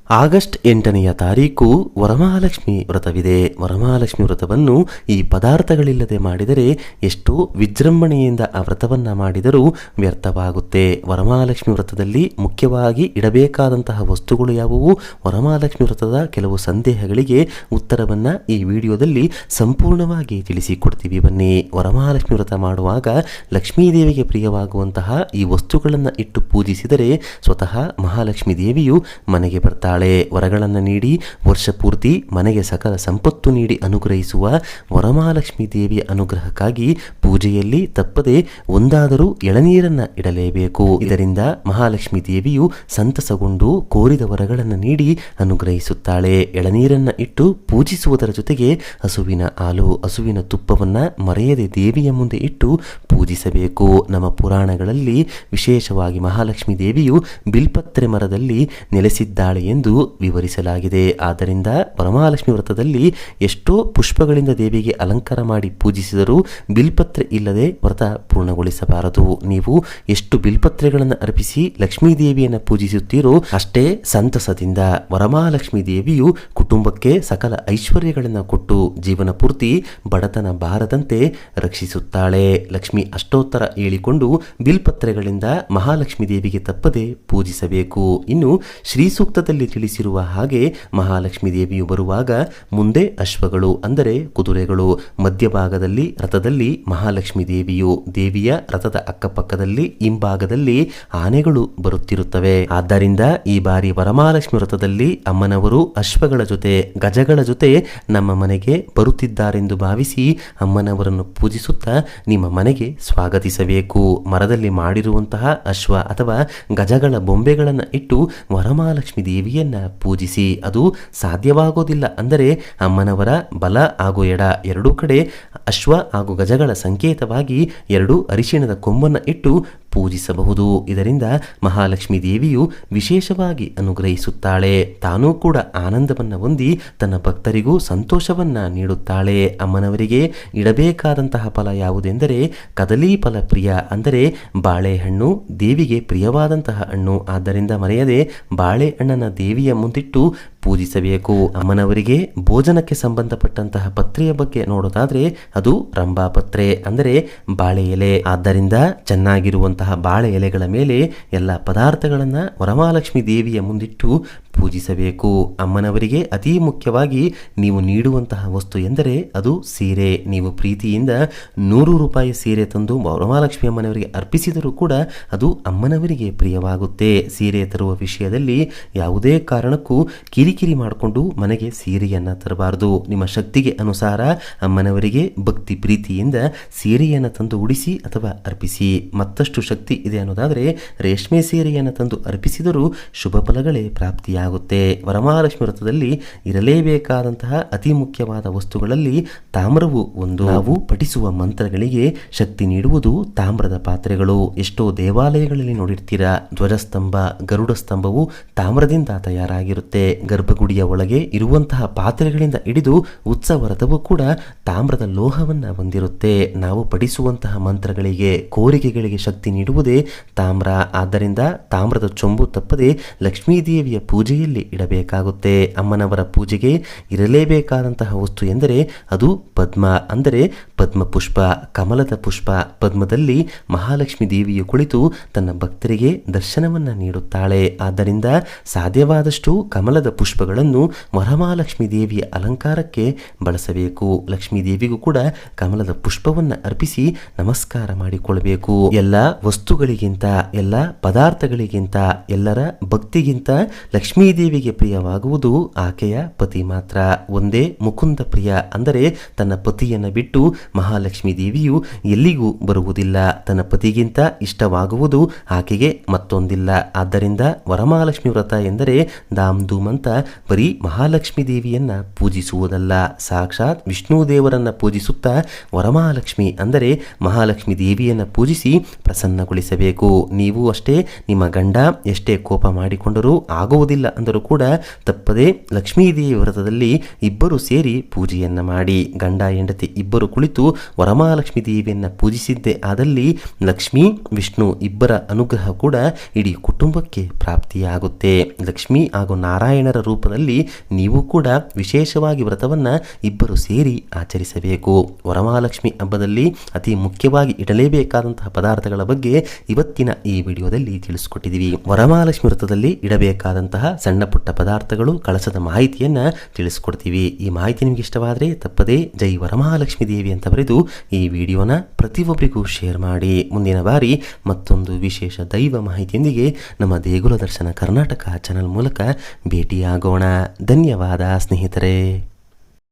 August 8ನೆಯ ತಾರೀಕು ವರಮಹಾಲಕ್ಷ್ಮಿ ವ್ರತವಿದೆ. ವರಮಹಾಲಕ್ಷ್ಮಿ ವ್ರತವನ್ನು ಈ ಪದಾರ್ಥಗಳಿಲ್ಲದೆ ಮಾಡಿದರೆ ಎಷ್ಟೋ ವಿಜೃಂಭಣೆಯಿಂದ ಆ ವ್ರತವನ್ನು ಮಾಡಿದರೂ ವ್ಯರ್ಥವಾಗುತ್ತೆ. ವರಮಹಾಲಕ್ಷ್ಮಿ ವ್ರತದಲ್ಲಿ ಮುಖ್ಯವಾಗಿ ಇಡಬೇಕಾದಂತಹ ವಸ್ತುಗಳು ಯಾವುವು? ವರಮಹಾಲಕ್ಷ್ಮಿ ವ್ರತದ ಕೆಲವು ಸಂದೇಹಗಳಿಗೆ ಉತ್ತರವನ್ನು ಈ ವಿಡಿಯೋದಲ್ಲಿ ಸಂಪೂರ್ಣವಾಗಿ ತಿಳಿಸಿಕೊಡ್ತೀವಿ. ಬನ್ನಿ. ವರಮಹಾಲಕ್ಷ್ಮಿ ವ್ರತ ಮಾಡುವಾಗ ಲಕ್ಷ್ಮೀದೇವಿಗೆ ಪ್ರಿಯವಾಗುವಂತಹ ಈ ವಸ್ತುಗಳನ್ನು ಇಟ್ಟು ಪೂಜಿಸಿದರೆ ಸ್ವತಃ ಮಹಾಲಕ್ಷ್ಮಿ ದೇವಿಯು ಮನೆಗೆ ಬರ್ತಾಳೆ. ವರಗಳನ್ನು ನೀಡಿ ವರ್ಷ ಪೂರ್ತಿ ಮನೆಗೆ ಸಕಲ ಸಂಪತ್ತು ನೀಡಿ ಅನುಗ್ರಹಿಸುವ ವರಮಹಾಲಕ್ಷ್ಮಿ ದೇವಿಯ ಅನುಗ್ರಹಕ್ಕಾಗಿ ಪೂಜೆಯಲ್ಲಿ ತಪ್ಪದೆ ಒಂದಾದರೂ ಎಳನೀರನ್ನ ಇಡಲೇಬೇಕು. ಇದರಿಂದ ಮಹಾಲಕ್ಷ್ಮಿ ದೇವಿಯು ಸಂತಸಗೊಂಡು ಕೋರಿದ ವರಗಳನ್ನು ನೀಡಿ ಅನುಗ್ರಹಿಸುತ್ತಾಳೆ. ಎಳನೀರನ್ನ ಇಟ್ಟು ಪೂಜಿಸುವುದರ ಜೊತೆಗೆ ಹಸುವಿನ ಹಾಲು, ಹಸುವಿನ ತುಪ್ಪವನ್ನ ಮರೆಯದೆ ದೇವಿಯ ಮುಂದೆ ಇಟ್ಟು ಪೂಜಿಸಬೇಕು. ನಮ್ಮ ಪುರಾಣಗಳಲ್ಲಿ ವಿಶೇಷವಾಗಿ ಮಹಾಲಕ್ಷ್ಮಿ ದೇವಿಯು ಬಿಲ್ಪತ್ರೆ ಮರದಲ್ಲಿ ನೆಲೆಸಿದ್ದಾಳೆ ಎಂದು ವಿವರಿಸಲಾಗಿದೆ. ಆದ್ದರಿಂದ ವರಮಹಾಲಕ್ಷ್ಮಿ ವ್ರತದಲ್ಲಿ ಎಷ್ಟೋ ಪುಷ್ಪಗಳಿಂದ ದೇವಿಗೆ ಅಲಂಕಾರ ಮಾಡಿ ಪೂಜಿಸಿದರೂ ಬಿಲ್ಪತ್ರೆ ಇಲ್ಲದೆ ವ್ರತ ಪೂರ್ಣಗೊಳಿಸಬಾರದು. ನೀವು ಎಷ್ಟು ಬಿಲ್ಪತ್ರೆಗಳನ್ನು ಅರ್ಪಿಸಿ ಲಕ್ಷ್ಮೀ ದೇವಿಯನ್ನು ಪೂಜಿಸುತ್ತೀರೋ ಅಷ್ಟೇ ಸಂತಸದಿಂದ ವರಮಹಾಲಕ್ಷ್ಮಿ ದೇವಿಯು ಕುಟುಂಬಕ್ಕೆ ಸಕಲ ಐಶ್ವರ್ಯಗಳನ್ನು ಕೊಟ್ಟು ಜೀವನ ಪೂರ್ತಿ ಬಡತನ ಬಾರದಂತೆ ರಕ್ಷಿಸುತ್ತಾಳೆ. ಲಕ್ಷ್ಮಿ ಅಷ್ಟೋತ್ತರ ಹೇಳಿಕೊಂಡು ಬಿಲ್ಪತ್ರೆಗಳಿಂದ ಮಹಾಲಕ್ಷ್ಮಿ ದೇವಿಗೆ ತಪ್ಪದೆ ಪೂಜಿಸಬೇಕು. ಇನ್ನು ಶ್ರೀ ಸೂಕ್ತದಲ್ಲಿ ತಿಳಿಸಿರುವ ಹಾಗೆ ಮಹಾಲಕ್ಷ್ಮಿ ದೇವಿಯು ಬರುವಾಗ ಮುಂದೆ ಅಶ್ವಗಳು ಅಂದರೆ ಕುದುರೆಗಳು, ಮಧ್ಯಭಾಗದಲ್ಲಿ ರಥದಲ್ಲಿ ಮಹಾಲಕ್ಷ್ಮಿ ದೇವಿಯು, ದೇವಿಯ ರಥದ ಅಕ್ಕಪಕ್ಕದಲ್ಲಿ ಹಿಂಭಾಗದಲ್ಲಿ ಆನೆಗಳು ಬರುತ್ತಿರುತ್ತವೆ. ಆದ್ದರಿಂದ ಈ ಬಾರಿ ವರಮಹಾಲಕ್ಷ್ಮಿ ವ್ರತದಲ್ಲಿ ಅಮ್ಮನವರು ಅಶ್ವಗಳ ಜೊತೆ ಗಜಗಳ ಜೊತೆ ನಮ್ಮ ಮನೆಗೆ ಬರುತ್ತಿದ್ದಾರೆಂದು ಭಾವಿಸಿ ಅಮ್ಮನವರನ್ನು ಪೂಜಿಸುತ್ತಾ ನಿಮ್ಮ ಮನೆಗೆ ಸ್ವಾಗತಿಸಬೇಕು. ಮರದಲ್ಲಿ ಮಾಡಿರುವಂತಹ ಅಶ್ವ ಅಥವಾ ಗಜಗಳ ಬೊಂಬೆಗಳನ್ನು ಇಟ್ಟು ವರಮಹಾಲಕ್ಷ್ಮಿ ದೇವಿಯನ್ನ ಪೂಜಿಸಿ. ಅದು ಸಾಧ್ಯವಾಗೋದಿಲ್ಲ ಅಂದರೆ ಅಮ್ಮನವರ ಬಲ ಹಾಗೂ ಎಡ ಎರಡೂ ಕಡೆ ಅಶ್ವ ಹಾಗೂ ಗಜಗಳ ಸಂಕೇತವಾಗಿ ಎರಡು ಅರಿಶಿಣದ ಕೊಂಬನ್ನು ಇಟ್ಟು ಪೂಜಿಸಬಹುದು. ಇದರಿಂದ ಮಹಾಲಕ್ಷ್ಮಿ ದೇವಿಯು ವಿಶೇಷವಾಗಿ ಅನುಗ್ರಹಿಸುತ್ತಾಳೆ. ತಾನೂ ಕೂಡ ಆನಂದವನ್ನು ಹೊಂದಿ ತನ್ನ ಭಕ್ತರಿಗೂ ಸಂತೋಷವನ್ನ ನೀಡುತ್ತಾಳೆ. ಅಮ್ಮನವರಿಗೆ ಇಡಬೇಕಾದಂತಹ ಫಲ ಯಾವುದೆಂದರೆ ಕದಲಿ ಫಲ ಪ್ರಿಯ, ಅಂದರೆ ಬಾಳೆಹಣ್ಣು ದೇವಿಗೆ ಪ್ರಿಯವಾದಂತಹ ಹಣ್ಣು. ಆದ್ದರಿಂದ ಮರೆಯದೆ ಬಾಳೆಹಣ್ಣನ ದೇವಿಯ ಮುಂದಿಟ್ಟು ಪೂಜಿಸಬೇಕು. ಅಮ್ಮನವರಿಗೆ ಭೋಜನಕ್ಕೆ ಸಂಬಂಧಪಟ್ಟಂತಹ ಪತ್ರೆಯ ಬಗ್ಗೆ ನೋಡೋದಾದ್ರೆ ಅದು ರಂಭಾ ಪತ್ರೆ, ಅಂದರೆ ಬಾಳೆ ಎಲೆ. ಆದ್ದರಿಂದ ಚೆನ್ನಾಗಿರುವಂತಹ ಬಾಳೆ ಎಲೆಗಳ ಮೇಲೆ ಎಲ್ಲ ಪದಾರ್ಥಗಳನ್ನು ವರಮಹಾಲಕ್ಷ್ಮಿ ದೇವಿಯ ಮುಂದಿಟ್ಟು ಪೂಜಿಸಬೇಕು. ಅಮ್ಮನವರಿಗೆ ಅತಿ ಮುಖ್ಯವಾಗಿ ನೀವು ನೀಡುವಂತಹ ವಸ್ತು ಎಂದರೆ ಅದು ಸೀರೆ. ನೀವು ಪ್ರೀತಿಯಿಂದ 100 ರೂಪಾಯಿ ಸೀರೆ ತಂದು ವರಮಹಾಲಕ್ಷ್ಮಿ ಅಮ್ಮನವರಿಗೆ ಅರ್ಪಿಸಿದರೂ ಕೂಡ ಅದು ಅಮ್ಮನವರಿಗೆ ಪ್ರಿಯವಾಗುತ್ತೆ. ಸೀರೆ ತರುವ ವಿಷಯದಲ್ಲಿ ಯಾವುದೇ ಕಾರಣಕ್ಕೂ ಕಿರಿಕಿರಿ ಮಾಡಿಕೊಂಡು ಮನೆಗೆ ಸೀರೆಯನ್ನು ತರಬಾರದು. ನಿಮ್ಮ ಶಕ್ತಿಗೆ ಅನುಸಾರ ಅಮ್ಮನವರಿಗೆ ಭಕ್ತಿ ಪ್ರೀತಿಯಿಂದ ಸೀರೆಯನ್ನು ತಂದು ಉಡಿಸಿ ಅಥವಾ ಅರ್ಪಿಸಿ. ಮತ್ತಷ್ಟು ಶಕ್ತಿ ಇದೆ ಅನ್ನೋದಾದರೆ ರೇಷ್ಮೆ ಸೀರೆಯನ್ನು ತಂದು ಅರ್ಪಿಸಿದರೂ ಶುಭ ಫಲಗಳೇ ಪ್ರಾಪ್ತಿಯಾಗುತ್ತೆ. ವರಮಹಾಲಕ್ಷ್ಮಿ ವ್ರತದಲ್ಲಿ ಇರಲೇಬೇಕಾದಂತಹ ಅತಿ ಮುಖ್ಯವಾದ ವಸ್ತುಗಳಲ್ಲಿ ತಾಮ್ರವು ಒಂದು. ನಾವು ಪಠಿಸುವ ಮಂತ್ರಗಳಿಗೆ ಶಕ್ತಿ ನೀಡುವುದು ತಾಮ್ರದ ಪಾತ್ರೆಗಳು. ಎಷ್ಟೋ ದೇವಾಲಯಗಳಲ್ಲಿ ನೋಡಿರ್ತೀರಾ, ಧ್ವಜಸ್ತಂಭ, ಗರುಡ ಸ್ತಂಭವು ತಾಮ್ರದಿಂದ ತಯಾರಾಗಿರುತ್ತೆ. ಗರ್ಭಗುಡಿಯ ಒಳಗೆ ಇರುವಂತಹ ಪಾತ್ರೆಗಳಿಂದ ಹಿಡಿದು ಉತ್ಸವ ರಥವು ಕೂಡ ತಾಮ್ರದ ಲೋಹವನ್ನ ಹೊಂದಿರುತ್ತೆ. ನಾವು ಪಠಿಸುವಂತಹ ಮಂತ್ರಗಳಿಗೆ, ಕೋರಿಕೆಗಳಿಗೆ ಶಕ್ತಿ ನೀಡುವುದೇ ತಾಮ್ರ. ಆದ್ದರಿಂದ ತಾಮ್ರದ ಚೊಂಬು ತಪ್ಪದೆ ಲಕ್ಷ್ಮೀದೇವಿಯ ಪೂಜೆಯಲ್ಲಿ ಇಡಬೇಕಾಗುತ್ತೆ. ಅಮ್ಮನವರ ಪೂಜೆಗೆ ಇರಲೇಬೇಕಾದಂತಹ ವಸ್ತು ಎಂದರೆ ಅದು ಪದ್ಮ, ಅಂದರೆ ಪದ್ಮ ಪುಷ್ಪ, ಕಮಲದ ಪುಷ್ಪ. ಪದ್ಮದಲ್ಲಿ ಮಹಾಲಕ್ಷ್ಮಿ ದೇವಿಯು ಕುಳಿತು ತನ್ನ ಭಕ್ತರಿಗೆ ದರ್ಶನವನ್ನ ನೀಡುತ್ತಾಳೆ. ಆದ್ದರಿಂದ ಸಾಧ್ಯವಾದಷ್ಟು ಕಮಲದ ಪುಷ್ಪಗಳನ್ನು ವರಮಹಾಲಕ್ಷ್ಮಿ ದೇವಿಯ ಅಲಂಕಾರಕ್ಕೆ ಬಳಸಬೇಕು. ಲಕ್ಷ್ಮೀ ದೇವಿಗೂ ಕೂಡ ಕಮಲದ ಪುಷ್ಪವನ್ನು ಅರ್ಪಿಸಿ ನಮಸ್ಕಾರ ಮಾಡಿಕೊಳ್ಳಬೇಕು. ಎಲ್ಲ ವಸ್ತುಗಳಿಗಿಂತ, ಎಲ್ಲ ಪದಾರ್ಥಗಳಿಗಿಂತ, ಎಲ್ಲರ ಭಕ್ತಿಗಿಂತ ಲಕ್ಷ್ಮೀ ದೇವಿಗೆ ಪ್ರಿಯವಾಗುವುದು ಆಕೆಯ ಪತಿ ಮಾತ್ರ. ಒಂದೇ ಮುಕುಂದ ಪ್ರಿಯ, ಅಂದರೆ ತನ್ನ ಪತಿಯನ್ನು ಬಿಟ್ಟು ಮಹಾಲಕ್ಷ್ಮಿ ದೇವಿಯು ಎಲ್ಲಿಗೂ ಬರುವುದಿಲ್ಲ. ತನ್ನ ಪತಿಗಿಂತ ಇಷ್ಟವಾಗುವುದು ಆಕೆಗೆ ಮತ್ತೊಂದಿಲ್ಲ. ಆದ್ದರಿಂದ ವರಮಹಾಲಕ್ಷ್ಮಿ ವ್ರತ ಎಂದರೆ ಧಾಮ್ ಧೂಮ್ ಅಂತ ಬರೀ ಮಹಾಲಕ್ಷ್ಮಿ ದೇವಿಯನ್ನ ಪೂಜಿಸುವುದಲ್ಲ, ಸಾಕ್ಷಾತ್ ವಿಷ್ಣು ದೇವರನ್ನ ಪೂಜಿಸುತ್ತಾ ವರಮಹಾಲಕ್ಷ್ಮಿ ಅಂದರೆ ಮಹಾಲಕ್ಷ್ಮಿ ದೇವಿಯನ್ನ ಪೂಜಿಸಿ ಪ್ರಸನ್ನಗೊಳಿಸಬೇಕು. ನೀವು ಅಷ್ಟೇ, ನಿಮ್ಮ ಗಂಡ ಎಷ್ಟೇ ಕೋಪ ಮಾಡಿಕೊಂಡರೂ ಆಗುವುದಿಲ್ಲ ಅಂದರೂ ಕೂಡ ತಪ್ಪದೇ ಲಕ್ಷ್ಮೀದೇವಿ ವ್ರತದಲ್ಲಿ ಇಬ್ಬರು ಸೇರಿ ಪೂಜೆಯನ್ನು ಮಾಡಿ, ಗಂಡ ಹೆಂಡತಿ ಇಬ್ಬರು ಕುಳಿತು ವರಮಹಾಲಕ್ಷ್ಮೀ ದೇವಿಯನ್ನು ಪೂಜಿಸಿದ್ದೇ ಆದಲ್ಲಿ ಲಕ್ಷ್ಮೀ ವಿಷ್ಣು ಇಬ್ಬರ ಅನುಗ್ರಹ ಕೂಡ ಇಡೀ ಕುಟುಂಬಕ್ಕೆ ಪ್ರಾಪ್ತಿಯಾಗುತ್ತೆ. ಲಕ್ಷ್ಮೀ ಹಾಗೂ ನಾರಾಯಣರ ರೂಪದಲ್ಲಿ ನೀವು ಕೂಡ ವಿಶೇಷವಾಗಿ ವ್ರತವನ್ನು ಇಬ್ಬರು ಸೇರಿ ಆಚರಿಸಬೇಕು. ವರಮಹಾಲಕ್ಷ್ಮಿ ಹಬ್ಬದಲ್ಲಿ ಅತಿ ಮುಖ್ಯವಾಗಿ ಇಡಲೇಬೇಕಾದಂತಹ ಪದಾರ್ಥಗಳ ಬಗ್ಗೆ ಇವತ್ತಿನ ಈ ವಿಡಿಯೋದಲ್ಲಿ ತಿಳಿಸ್ಕೊಟ್ಟಿದ್ದೀವಿ. ವರಮಹಾಲಕ್ಷ್ಮಿ ವ್ರತದಲ್ಲಿ ಇಡಬೇಕಾದಂತಹ ಸಣ್ಣ ಪುಟ್ಟ ಪದಾರ್ಥಗಳು, ಕಳಸದ ಮಾಹಿತಿಯನ್ನು ತಿಳಿಸ್ಕೊಡ್ತೀವಿ. ಈ ಮಾಹಿತಿ ನಿಮಗೆ ಇಷ್ಟವಾದರೆ ತಪ್ಪದೇ ಜೈ ವರಮಹಾಲಕ್ಷ್ಮೀ ದೇವಿ ಅಂತ ಬರೆದು ಈ ವಿಡಿಯೋನ ಪ್ರತಿಯೊಬ್ಬರಿಗೂ ಶೇರ್ ಮಾಡಿ. ಮುಂದಿನ ಬಾರಿ ಮತ್ತೊಂದು ವಿಶೇಷ ದೈವ ಮಾಹಿತಿಯೊಂದಿಗೆ ನಮ್ಮ ದೇಗುಲ ದರ್ಶನ ಕರ್ನಾಟಕ ಚಾನೆಲ್ ಮೂಲಕ ಭೇಟಿಯಾಗೋಣ. ಧನ್ಯವಾದ ಸ್ನೇಹಿತರೆ.